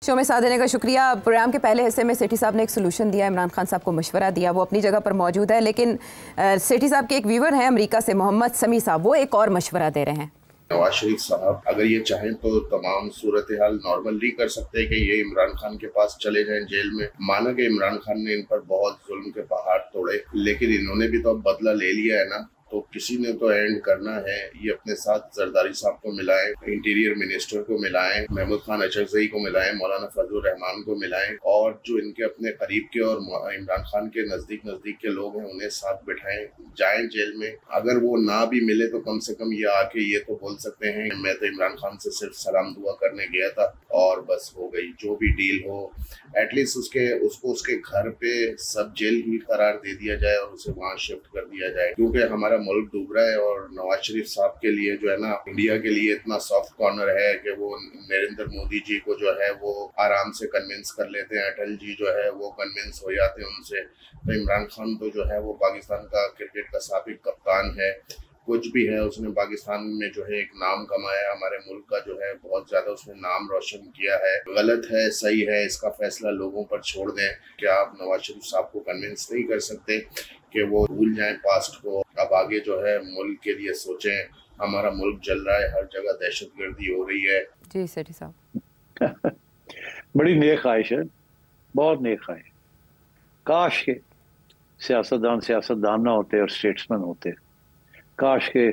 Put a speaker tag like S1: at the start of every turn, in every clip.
S1: Show में साथ देने का शुक्रिया। प्रोग्राम के पहले हिस्से में सेठी साहब ने एक सोल्यूशन दिया, इमरान खान साहब को मशवरा दिया, वो अपनी जगह पर मौजूद है, लेकिन सेठी साहब के एक व्यूवर हैं अमेरिका से, मोहम्मद समी साहब, वो एक और मशवरा दे रहे हैं।
S2: नवाज शरीफ साहब अगर ये चाहें तो तमाम सूरत हाल नॉर्मल नहीं कर सकते कि ये इमरान खान के पास चले जाएं जेल में। माना कि इमरान खान ने इन पर बहुत जुल्म के पहाड़ तोड़े, लेकिन इन्होंने भी तो अब बदला ले लिया है ना, तो किसी ने तो एंड करना है। ये अपने साथ जरदारी साहब को मिलाएं, इंटीरियर मिनिस्टर को मिलाएं, महमूद खान अचरजई को मिलाएं, मौलाना फजलुर रहमान को मिलाएं, और जो इनके अपने करीब के और इमरान खान के नजदीक के लोग हैं उन्हें साथ बिठाएं, जाएं जेल में। अगर वो ना भी मिले तो कम से कम ये आके ये तो बोल सकते हैं मैं तो इमरान खान से सिर्फ सलाम दुआ करने गया था और बस हो गई। जो भी डील हो एटलीस्ट उसको उसके घर पे सब जेल ही करार दे दिया जाए और उसे वहाँ शिफ्ट कर दिया जाए, क्योंकि हमारा मुल्क डूब रहा है। और नवाज शरीफ साहब के लिए जो है ना, इंडिया के लिए इतना सॉफ्ट कॉर्नर है कि वो नरेंद्र मोदी जी को जो है वो आराम से कन्विंस कर लेते हैं, अटल जी जो है वो कन्विंस हो जाते हैं उनसे। तो इमरान खान तो जो है वो पाकिस्तान का क्रिकेट का साबिक कप्तान है, कुछ भी है, उसने पाकिस्तान में जो है एक नाम कमाया, हमारे मुल्क का जो है बहुत ज्यादा उसने नाम रोशन किया है। गलत है सही है इसका फैसला लोगों पर छोड़ दें। क्या आप नवाज शरीफ साहब को कन्विंस नहीं कर सकते कि वो भूल जाएं पास्ट को, अब आगे जो है मुल्क के लिए सोचें। हमारा मुल्क जल रहा है, हर जगह दहशतगर्दी हो रही है।
S1: जी सेठी साहब
S3: बड़ी नेक ख्वाहिश है, बहुत नेक ख्वाहिश। काश के सियासतदान ना होते और स्टेट्समैन होते, काश के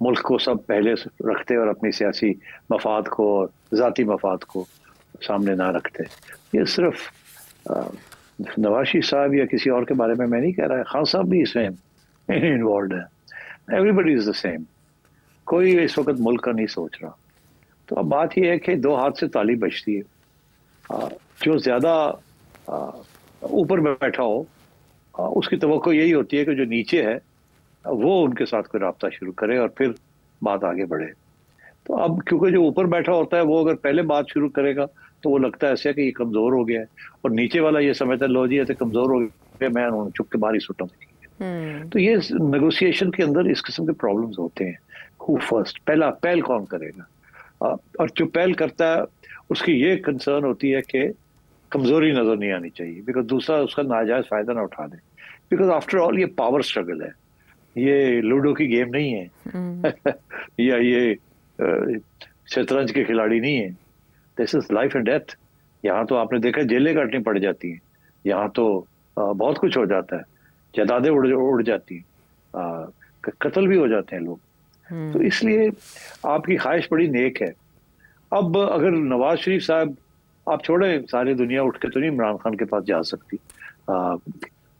S3: मुल्क को सब पहले रखते और अपनी सियासी मफाद को और ज़ाती मफाद को सामने ना रखते। ये सिर्फ नवाज शरीफ साहब या किसी और के बारे में मैं नहीं कह रहा है, खान साहब भी इसमें इन्वॉल्व है। एवरीबडी इज़ द सेम, कोई इस वक्त मुल्क का नहीं सोच रहा। तो अब बात यह है कि दो हाथ से ताली बजती है। जो ज़्यादा ऊपर बैठा हो उसकी तवक्को यही होती है कि जो नीचे है वो उनके साथ कोई राब्ता शुरू करे और फिर बात आगे बढ़े। तो अब क्योंकि जो ऊपर बैठा होता है वो अगर पहले बात शुरू करेगा तो वो लगता है ऐसे कि ये कमज़ोर हो गया है, और नीचे वाला ये समझता है लो जी ऐसे कमज़ोर हो गया, मैं उन्होंने चुप के बाहर ही सुटा। तो ये नेगोशिएशन के अंदर इस किस्म के प्रॉब्लम्स होते हैं। हु फर्स्ट, पहल कौन करेगा, और जो पहल करता है उसकी ये कंसर्न होती है कि कमज़ोरी नज़र नहीं आनी चाहिए, बिकॉज दूसरा उसका नाजायज़ फ़ायदा ना उठा दे। बिकॉज आफ्टर ऑल ये पावर स्ट्रगल है, ये लूडो की गेम नहीं है या ये शतरंज के खिलाड़ी नहीं है। This is life and death. यहाँ तो आपने देखा जेलें काटनी पड़ जाती हैं, यहाँ तो बहुत कुछ हो जाता है, जायदादें उड़ जाती हैं, कत्ल भी हो जाते हैं लोग। तो इसलिए आपकी ख्वाहिश बड़ी नेक है। अब अगर नवाज शरीफ साहब, आप छोड़े सारी दुनिया उठ के तो नहीं इमरान खान के पास जा सकती।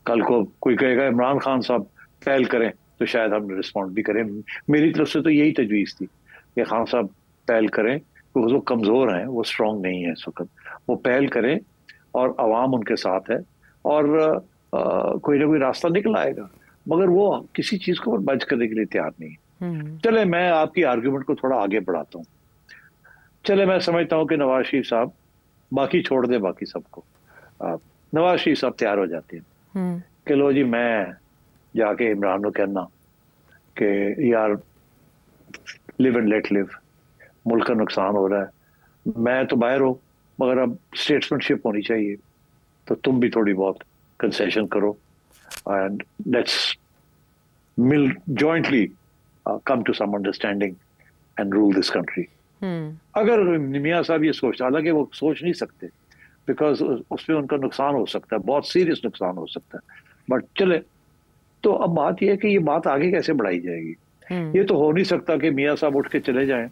S3: कल को कोई कहेगा इमरान खान साहब पहल करें तो शायद हम रिस्पॉन्ड भी करें। मेरी तरफ से तो यही तजवीज़ थी कि खान साहब पहल करें, क्योंकि वो कमज़ोर हैं, वो स्ट्रॉन्ग नहीं है इस वक्त। वो पहल करें और आवाम उनके साथ है और कोई ना कोई रास्ता निकल आएगा, मगर वो किसी चीज़ को बच करने के लिए तैयार नहीं है। चले मैं आपकी आर्ग्यूमेंट को थोड़ा आगे बढ़ाता हूँ। चले मैं समझता हूँ कि नवाज शरीफ साहब बाकी छोड़ दे, बाकी सबको। नवाज शरीफ साहब तैयार हो जाते हैं कि लो जी मैं जाके इमरान को कहना कि यार लिव एंड लेट लिव, मुल्क का नुकसान हो रहा है, मैं तो बाहर हूँ मगर अब स्टेट्समैनशिप होनी चाहिए, तो तुम भी थोड़ी बहुत कंसेशन करो एंड लेट्स मिल jointly come to some understanding and rule this country. अगर मियाँ साहब ये सोचते, हालांकि वो सोच नहीं सकते बिकॉज उसमें उनका नुकसान हो सकता है, बहुत सीरियस नुकसान हो सकता है, बट चले। तो अब बात यह है कि ये बात आगे कैसे बढ़ाई जाएगी। ये तो हो नहीं सकता कि मियाँ साहब उठ के चले जाएं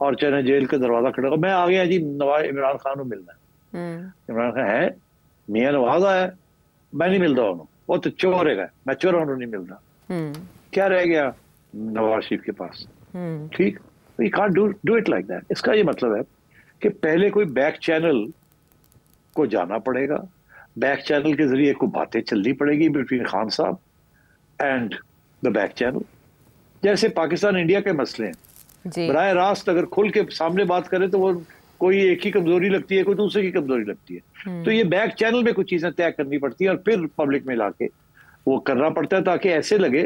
S3: और चले जेल के दरवाजा खड़ा, मैं आ गया जी नवाज इमरान खान को मिलना है। इमरान खान है मियाँ नवाज आया, मैं नहीं मिलता उन्होंने, वो तो चोर है, मैं चोर उन्होंने नहीं मिलता। क्या रह गया नवाज शरीफ के पास? ठीक, we can't do it like that. इसका ये मतलब है कि पहले कोई बैक चैनल को जाना पड़ेगा, बैक चैनल के जरिए को बातें चलनी पड़ेगी बिटवीन खान साहब एंड द बैक चैनल। जैसे पाकिस्तान इंडिया के मसले हैं, बराह रास्त अगर खुल के सामने बात करें तो वो कोई एक ही कमजोरी लगती है, कोई दूसरे की कमजोरी लगती है। तो ये बैक चैनल में कुछ चीजें तय करनी पड़ती है और फिर पब्लिक में लाके वो करना पड़ता है, ताकि ऐसे लगे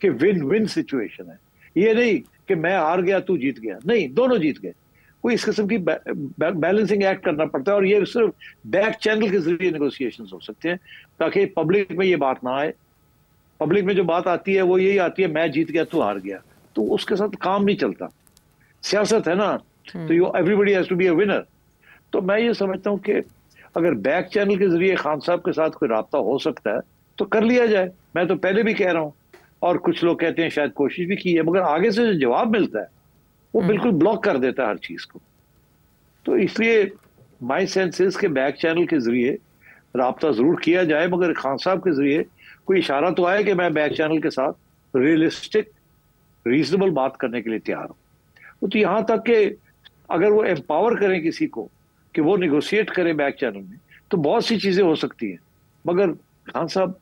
S3: कि विन विन सिचुएशन है। ये नहीं कि मैं हार गया तू जीत गया, नहीं, दोनों जीत गए। कोई इस किस्म की बैलेंसिंग एक्ट करना पड़ता है, और ये सिर्फ बैक चैनल के जरिए नेगोशिएशंस हो सकते हैं, ताकि पब्लिक में ये बात ना आए। पब्लिक में जो बात आती है वो यही आती है, मैं जीत गया तू हार गया, तो उसके साथ काम नहीं चलता। सियासत है ना, तो you everybody has to be a winner. तो मैं ये समझता हूँ कि अगर बैक चैनल के जरिए खान साहब के साथ कोई राब्ता हो सकता है तो कर लिया जाए। मैं तो पहले भी कह रहा हूँ, और कुछ लोग कहते हैं शायद कोशिश भी की है, मगर आगे से जो जवाब मिलता है वो बिल्कुल ब्लॉक कर देता है हर चीज को। तो इसलिए माई सेंस इज के बैक चैनल के जरिए राब्ता जरूर किया जाए, मगर खान साहब के जरिए कोई इशारा तो आए कि मैं बैक चैनल के साथ रियलिस्टिक रीजनेबल बात करने के लिए तैयार हूं। तो यहां तक कि अगर वो एम्पावर करें किसी को कि वो निगोशिएट करे बैक चैनल में, तो बहुत सी चीजें हो सकती हैं, मगर खान साहब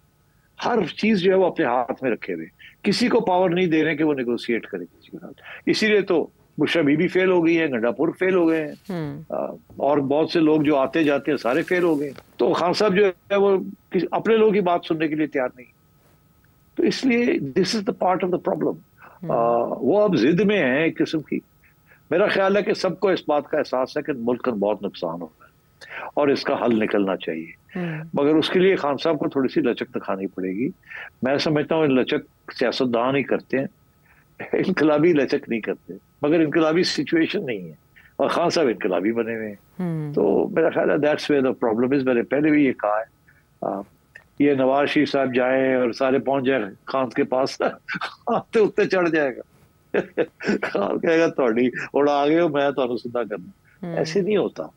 S3: हर चीज जो है वो अपने हाथ में रखे हुए, किसी को पावर नहीं दे रहे कि वो निगोशिएट करे किसी के साथ। इसीलिए तो बुशरा बीबी फेल हो गई है, गंडापुर फेल हो गए हैं, और बहुत से लोग जो आते जाते हैं सारे फेल हो गए। तो खान साहब जो है वो अपने लोगों की बात सुनने के लिए तैयार नहीं। तो इसलिए this is the part of the problem. वो अब जिद में है एक किस्म की। मेरा ख्याल है कि सबको इस बात का एहसास है कि मुल्क का बहुत नुकसान हो रहा है और इसका हल निकलना चाहिए, मगर उसके लिए खान साहब को थोड़ी सी लचक दिखानी पड़ेगी। मैं समझता हूँ लचक सियासतदान ही करते हैं, इनकलाबी लचक नहीं करते, मगर इनकलाबी सिचुएशन नहीं है और खान साहब इनकलाबी बने हुए हैं। तो मेरा ख्याल है that's where the problem is. मैंने पहले भी ये कहा है, ये नवाज शरीफ साहब जाए और सारे पहुंच जाए खान के पास, खान उत्ते चढ़ जाएगा, खान कहेगा थोड़ी उड़ा आ गए हो, मैं तो सीधा करना। ऐसे नहीं होता।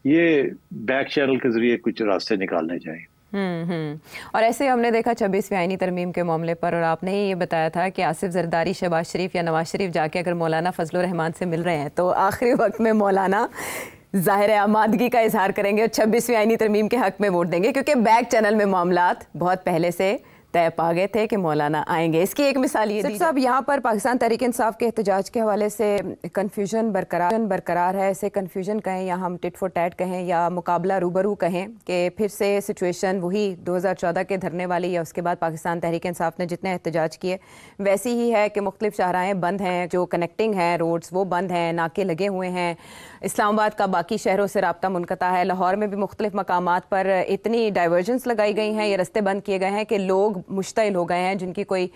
S3: ये बैक चैनल के जरिए कुछ रास्ते निकालने चाहिए।
S1: और ऐसे हमने देखा 26वीं आईनी तरमीम के मामले पर, और आपने ये बताया था कि आसिफ जरदारी शहबाज शरीफ या नवाज शरीफ जाके अगर मौलाना फजल रहमान से मिल रहे हैं तो आखिरी वक्त में मौलाना ज़ाहिर आमादगी का इजहार करेंगे और 26वीं आईनी तरमीम के हक में वोट देंगे, क्योंकि बैक चैनल में मामलात बहुत पहले से तय पा गए थे कि मौलाना आएंगे। इसकी एक मिसाल ये दी साहब, यहाँ पर पाकिस्तान तहरीक इंसाफ के एहतजाज के हवाले से कन्फ्यूजन बरकरार है। ऐसे कन्फ्यूजन कहें या हम टिट फॉर टैट कहें या मुकाबला रूबरू कहें कि फिर से सिचुएशन वही 2014 के धरने वाली, या उसके बाद पाकिस्तान तहरीक इंसाफ ने जितने एहतजाज किए वैसी ही है कि मुख्तलिफ शाहराएँ बंद हैं, जो कनेक्टिंग हैं रोड्स वो बंद हैं, नाके लगे हुए हैं। इस्लामाबाद का बाकी शहरों से रब्ता मुनक़ता है। लाहौर में भी मुख्तलिफ मकामात पर इतनी डाइवर्जन्स लगाई गई हैं, ये रस्ते बंद किए गए हैं कि लोग मुश्तिल हो गए हैं, जिनकी कोई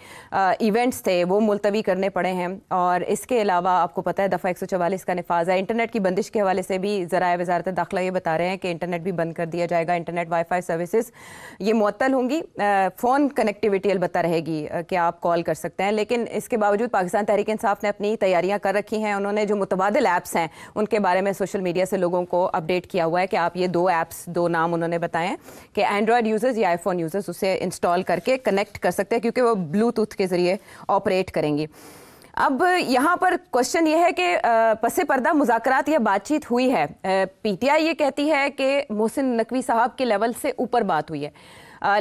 S1: इवेंट्स थे वो मुलतवी करने पड़े हैं। और इसके अलावा आपको पता है दफ़ा 144 का नफाज है। इंटरनेट की बंदिश के हवाले से भी ज़राए वज़ारत दाखिला ये बता रहे हैं कि इंटरनेट भी बंद कर दिया जाएगा, इंटरनेट वाईफाई सर्विसेज ये मुअत्तल होंगी, फ़ोन कनेक्टिविटी अलबत्ता रहेगी कि आप कॉल कर सकते हैं। लेकिन इसके बावजूद पाकिस्तान तहरीक इंसाफ ने अपनी तैयारियाँ कर रखी हैं। उन्होंने जो मुतबादिल ऐप्स हैं उनके बारे में सोशल मीडिया से लोगों को अपडेट किया हुआ है कि आप ये दो ऐप्स, दो नाम उन्होंने बताए हैं कि एंड्रॉयड यूज़र्स या आईफोन यूज़र्स उसे इंस्टॉल करके कनेक्ट कर सकते हैं, क्योंकि वो ब्लूटूथ के ज़रिए ऑपरेट करेंगी। अब यहाँ पर क्वेश्चन ये है कि पसे पर्दा मुज़ाकरात या बातचीत हुई है। पीटीआई ये कहती है कि मोहसिन नकवी साहब के लेवल से ऊपर बात हुई है,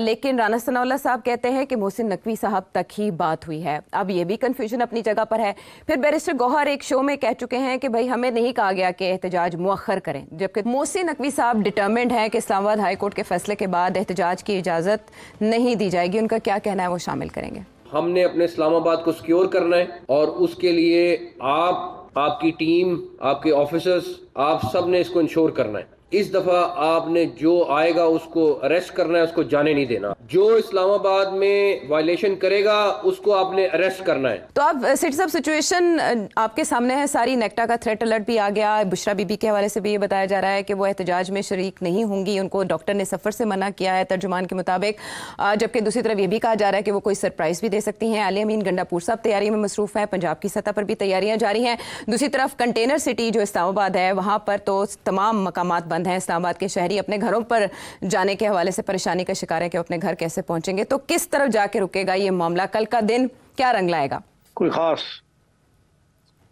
S1: लेकिन राना सनाउल्लाह साहब कहते हैं कि मोहसिन नकवी साहब तक ही बात हुई है। अब ये भी कन्फ्यूजन अपनी जगह पर है। फिर बैरिस्टर गौहर एक शो में कह चुके हैं कि भाई हमें नहीं कहा गया कि एहतजाज मुअख्खर करें, जबकि मोहसिन नकवी साहब डिटर्मिंड हैं कि इस्लामाबाद हाई कोर्ट के फैसले के बाद एहतजाज की इजाज़त नहीं दी जाएगी। उनका क्या कहना है वो शामिल करेंगे।
S4: हमने अपने इस्लामाबाद को सिक्योर करना है और उसके लिए आपकी टीम, आपके ऑफिसर्स, आप सब ने इसको इंश्योर करना है। इस दफा आपने जो आएगा उसको अरेस्ट करना है, उसको जाने नहीं देना। जो इस्लामाबाद में वायलेशन करेगा उसको आपने अरेस्ट करना है।
S1: तो अब सिटी साहब सिचुएशन आपके सामने है सारी। नेक्टा का थ्रेट अलर्ट भी आ गया। बुशरा बीबी के हवाले से भी ये बताया जा रहा है कि वो एहतजाज में शरीक नहीं होंगी, उनको डॉक्टर ने सफ़र से मना किया है तर्जुमान के मुताबिक। जबकि दूसरी तरफ ये भी कहा जा रहा है कि वो कोई सरप्राइज़ भी दे सकती हैं। अली अमीन गंडापुर साहब तैयारी में मसरूफ़ हैं, पंजाब की सतह पर भी तैयारियाँ जारी हैं। दूसरी तरफ कंटेनर सिटी जो इस्लामाबाद है वहाँ पर तो तमाम मकामात बंद हैं। इस्लामाबाद के शहरी अपने घरों पर जाने के हवाले से परेशानी का शिकार है कि अपने घर कैसे पहुंचेंगे। तो किस तरफ जाके रुकेगा ये मामला? कल का दिन क्या रंग लाएगा?
S3: कोई खास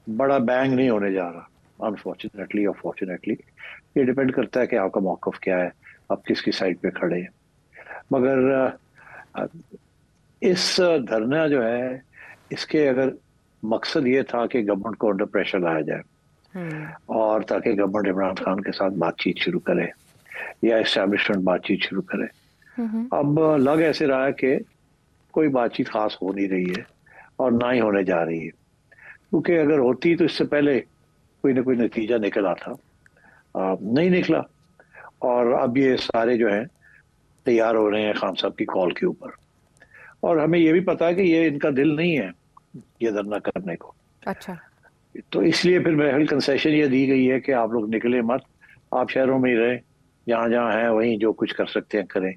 S3: बड़ा बैंग नहीं होने जा रहा, अनफॉर्चुनेटली और फॉर्चुनेटली। ये डिपेंड करता है कि आपका मौक़िफ़ क्या है, आप किसकी साइड पे खड़े हैं। मगर इस धरना जो है इसके अगर मकसद ये था कि गवर्नमेंट को अंडर प्रेशर लाया जाए और ताकि गवर्नमेंट इमरान खान के साथ बातचीत शुरू करे या एस्टैब्लिशमेंट बातचीत शुरू करे। अब लग ऐसे रहा है कि कोई बातचीत खास हो नहीं रही है और ना ही होने जा रही है, क्योंकि अगर होती तो इससे पहले کوئی نہ کوئی نتیجہ نکل آتا، نہیں نکلا، اور اب یہ سارے جو ہیں تیار ہو رہے ہیں خان صاحب کی کال کے اوپر، اور ہمیں یہ بھی پتا ہے کہ یہ ان کا دل نہیں ہے یہ دھرنا کرنے کو.
S1: اچھا.
S3: تو اس لیے پھر میرے کنسیشن یہ دی گئی ہے کہ آپ لوگ نکلے مت، آپ شہروں میں ہی رہیں، جہاں جہاں ہیں وہیں جو کچھ کر سکتے ہیں کریں،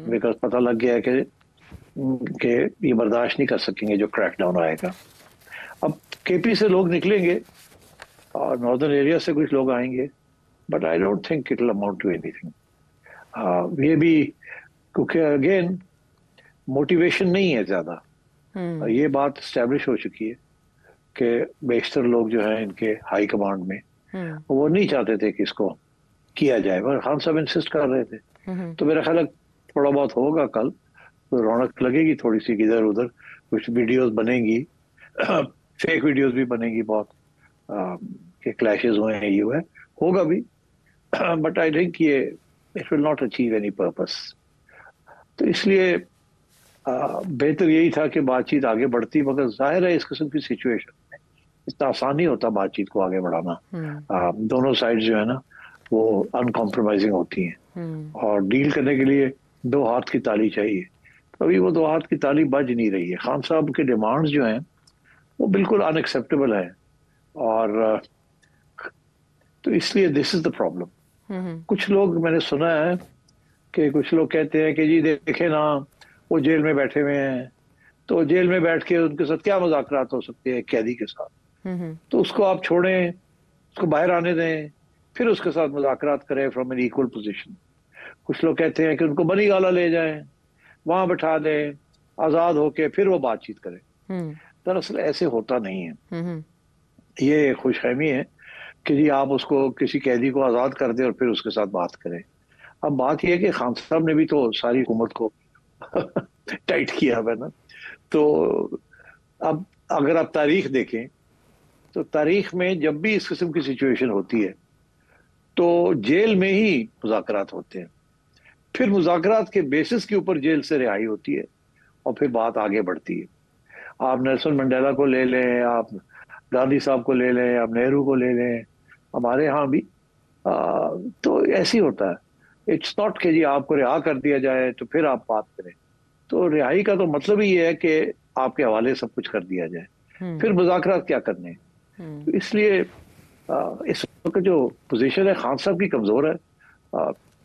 S3: بیکاز پتہ لگ گیا ہے کہ یہ برداشت نہیں کر سکیں گے جو کریک ڈاؤن آئے گا. اب کے پی سے لوگ نکلیں گے اور ناردرن ایریا سے کچھ لوگ آئیں گے، but I don't think it will amount to اینی تھنگ. یہ بھی کیونکہ اگین موٹیویشن نہیں ہے زیادہ، یہ بات اسٹیبلش ہو چکی ہے کہ بیشتر لوگ جو ہیں ان کے ہائی کمانڈ میں وہ نہیں چاہتے تھے کہ اس کو کیا جائے، مگر خان صاحب انسسٹ کر رہے تھے. تو میرا خیال ہے تھوڑا بہت ہوگا کل، تو رونق لگے گی تھوڑی سی، ادھر ادھر کچھ ویڈیوز بنیں گی، فیک ویڈیوز بھی بنیں گی بہت کہ کلیشز ہوئے ہیں، یہ ہوگا بھی، بٹ آئی تھنک یہ it will not achieve any purpose. تو اس لیے بہتر یہی تھا کہ بات چیت آگے بڑھتی، مگر ظاہر ہے اس قسم کی سچویشن میں اتنا آسان نہیں ہوتا بات چیت کو آگے بڑھانا. دونوں سائڈ جو ہے نا وہ ان کمپرومائزنگ ہوتی ہیں، اور ڈیل کرنے کے لیے دو ہاتھ کی تالی چاہیے. ابھی وہ دو ہاتھ کی تالی بج نہیں رہی ہے. خان صاحب کے ڈیمانڈز جو ہیں وہ بالکل ان ایکسیپٹیبل ہیں، اور تو اس لیے دس از دا پرابلم. کچھ لوگ میں نے سنا ہے کہ کچھ لوگ کہتے ہیں کہ جی دیکھیں نا وہ جیل میں بیٹھے ہوئے ہیں، تو جیل میں بیٹھ کے ان کے ساتھ کیا مذاکرات ہو سکتے ہیں قیدی کے ساتھ، تو اس کو آپ چھوڑیں، اس کو باہر آنے دیں، پھر اس کے ساتھ مذاکرات کریں فرام این ایکول پوزیشن. کچھ لوگ کہتے ہیں کہ ان کو بنی گالا لے جائیں، وہاں بٹھا دیں آزاد ہو کے، پھر وہ بات چیت کریں. دراصل ایسے ہوتا نہیں ہے. یہ خوش فہمی ہے کہ جی آپ اس کو کسی قیدی کو آزاد کر دیں اور پھر اس کے ساتھ بات کریں. اب بات یہ ہے کہ خان صاحب نے بھی تو ساری حکومت کو ٹائٹ کیا ہے نا. تو اب اگر آپ تاریخ دیکھیں تو تاریخ میں جب بھی اس قسم کی سچویشن ہوتی ہے تو جیل میں ہی مذاکرات ہوتے ہیں، پھر مذاکرات کے بیسس کے اوپر جیل سے رہائی ہوتی ہے، اور پھر بات آگے بڑھتی ہے. آپ نیلسن منڈیلا کو لے لیں، آپ گاندھی صاحب کو لے لیں، آپ نہرو کو لے لیں، ہمارے ہاں بھی تو ایسے ہوتا ہے. اٹس ناٹ کہ جی آپ کو رہا کر دیا جائے تو پھر آپ بات کریں. تو رہائی کا تو مطلب ہی یہ ہے کہ آپ کے حوالے سب کچھ کر دیا جائے، پھر مذاکرات کیا کرنے. تو اس لیے اس وقت جو پوزیشن ہے خان صاحب کی کمزور ہے،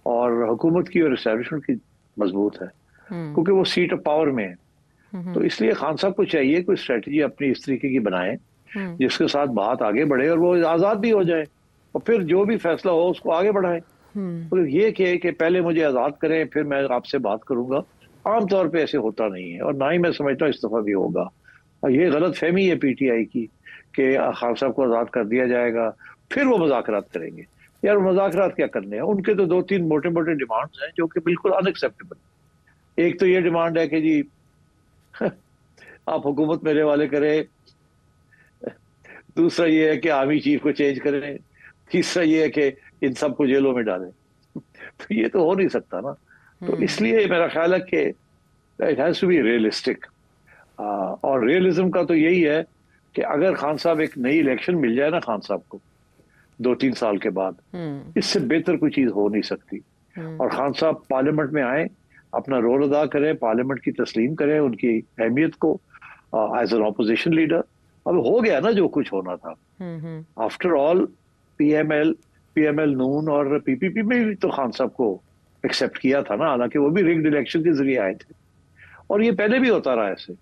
S3: اور حکومت کی اور اسٹیبلشمنٹ کی مضبوط ہے، کیونکہ وہ سیٹ آف پاور میں ہے. تو اس لیے خان صاحب کو چاہیے کوئی اسٹریٹجی اپنی اس طریقے کی بنائے جس کے ساتھ بات آگے بڑھے اور وہ آزاد بھی ہو جائے، اور پھر جو بھی فیصلہ ہو اس کو آگے بڑھائے. یہ کہ پہلے مجھے آزاد کریں پھر میں آپ سے بات کروں گا، عام طور پہ ایسے ہوتا نہیں ہے، اور نہ ہی میں سمجھتا ہوں اس دفعہ بھی ہوگا. اور یہ غلط فہمی ہے پی ٹی آئی کی کہ خان صاحب کو آزاد کر دیا جائے گا پھر وہ مذاکرات کریں گے. یار مذاکرات کیا کرنے ہیں؟ ان کے تو 2-3 موٹے موٹے ڈیمانڈز ہیں جو کہ بالکل ان ایکسیپٹیبل. ایک تو یہ ڈیمانڈ ہے کہ جی آپ حکومت میرے والے کریں، دوسرا یہ ہے کہ آرمی چیف کو چینج کریں، تیسرا یہ ہے کہ ان سب کو جیلوں میں ڈالیں. تو یہ تو ہو نہیں سکتا نا. تو اس لیے میرا خیال ہے کہ it has to be realistic, اور ریئلزم کا تو یہی ہے کہ اگر خان صاحب ایک نئی الیکشن مل جائے نا خان صاحب کو 2-3 سال کے بعد، اس سے بہتر کوئی چیز ہو نہیں سکتی. اور خان صاحب پارلیمنٹ میں آئیں، اپنا رول ادا کریں، پارلیمنٹ کی تسلیم کریں ان کی اہمیت کو ایز این اپوزیشن لیڈر. اب ہو گیا نا جو کچھ ہونا تھا. After all P M L نون اور پی پی پی میں بھی تو خان صاحب کو ایکسیپٹ کیا تھا نا، حالانکہ وہ بھی ریگڈ الیکشن کے ذریعے آئے تھے. اور یہ پہلے بھی ہوتا رہا ایسے.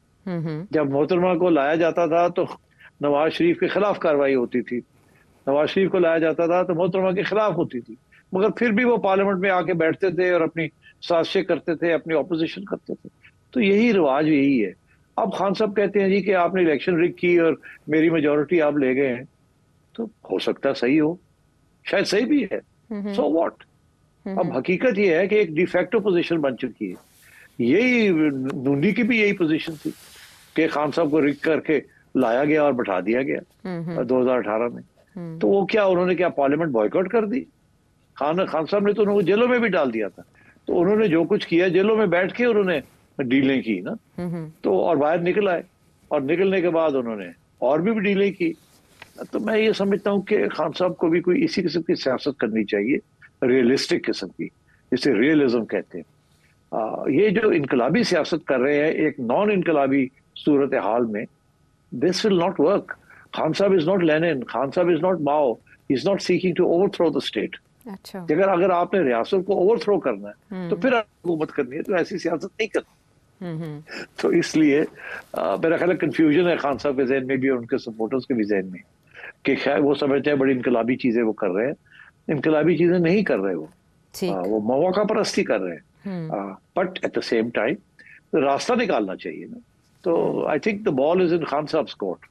S3: جب محترمہ کو لایا جاتا تھا تو نواز شریف کے خلاف کارروائی ہوتی تھی، نواز شریف کو لایا جاتا تھا تو محترمہ کے خلاف ہوتی تھی، مگر پھر بھی وہ پارلیمنٹ میں آ کے بیٹھتے تھے اور اپنی سازشیں کرتے تھے، اپنی اپوزیشن کرتے تھے. تو یہی رواج یہی ہے. اب خان صاحب کہتے ہیں جی کہ آپ نے الیکشن رگ کی اور میری میجورٹی آپ لے گئے ہیں، تو ہو سکتا ہے صحیح ہو، شاید صحیح بھی ہے، سو واٹ. اب حقیقت یہ ہے کہ ایک ڈی فیکٹو پوزیشن بن چکی ہے. یہی نونی کی بھی یہی پوزیشن تھی کہ خان صاحب کو رگ کر کے لایا گیا اور بٹھا دیا گیا 2018 میں. تو وہ کیا انہوں نے کیا پارلیمنٹ بوائیکاٹ کر دی؟ خان صاحب نے تو انہوں کو جیلوں میں بھی ڈال دیا تھا. تو انہوں نے جو کچھ کیا جیلوں میں بیٹھ کے انہوں نے ڈیلیں کی نا، تو اور باہر نکل آئے، اور نکلنے کے بعد انہوں نے اور بھی ڈیلیں کی. تو میں یہ سمجھتا ہوں کہ خان صاحب کو بھی کوئی اسی قسم کی سیاست کرنی چاہیے، ریئلسٹک قسم کی، جسے ریئلزم کہتے ہیں۔ یہ جو انقلابی سیاست کر رہے ہیں ایک نان انقلابی صورتحال میں، this will not work. Khan صاحب از ناٹ لینن، خان صاحب is not Mao, he is not seeking to overthrow the state.
S1: اچھا،
S3: اگر آپ نے ریاست کو اوور تھرو کرنا ہے تو پھر حکومت کرنی ہے، تو ایسی سیاست نہیں کرنی۔ تو اس لیے میرا خیال ہے کنفیوژن ہے خان صاحب کے ذہن میں بھی اور ان کے سپورٹرز کے بھی ذہن میں، کہ خیر وہ سمجھتے ہیں بڑی انقلابی چیزیں وہ کر رہے ہیں، انقلابی چیزیں نہیں کر رہے، وہ مواقع پرستی کر رہے ہیں، but at the same time راستہ نکالنا چاہیے نا۔ تو آئی تھنک دا بال از ان خان صاحب کورٹ۔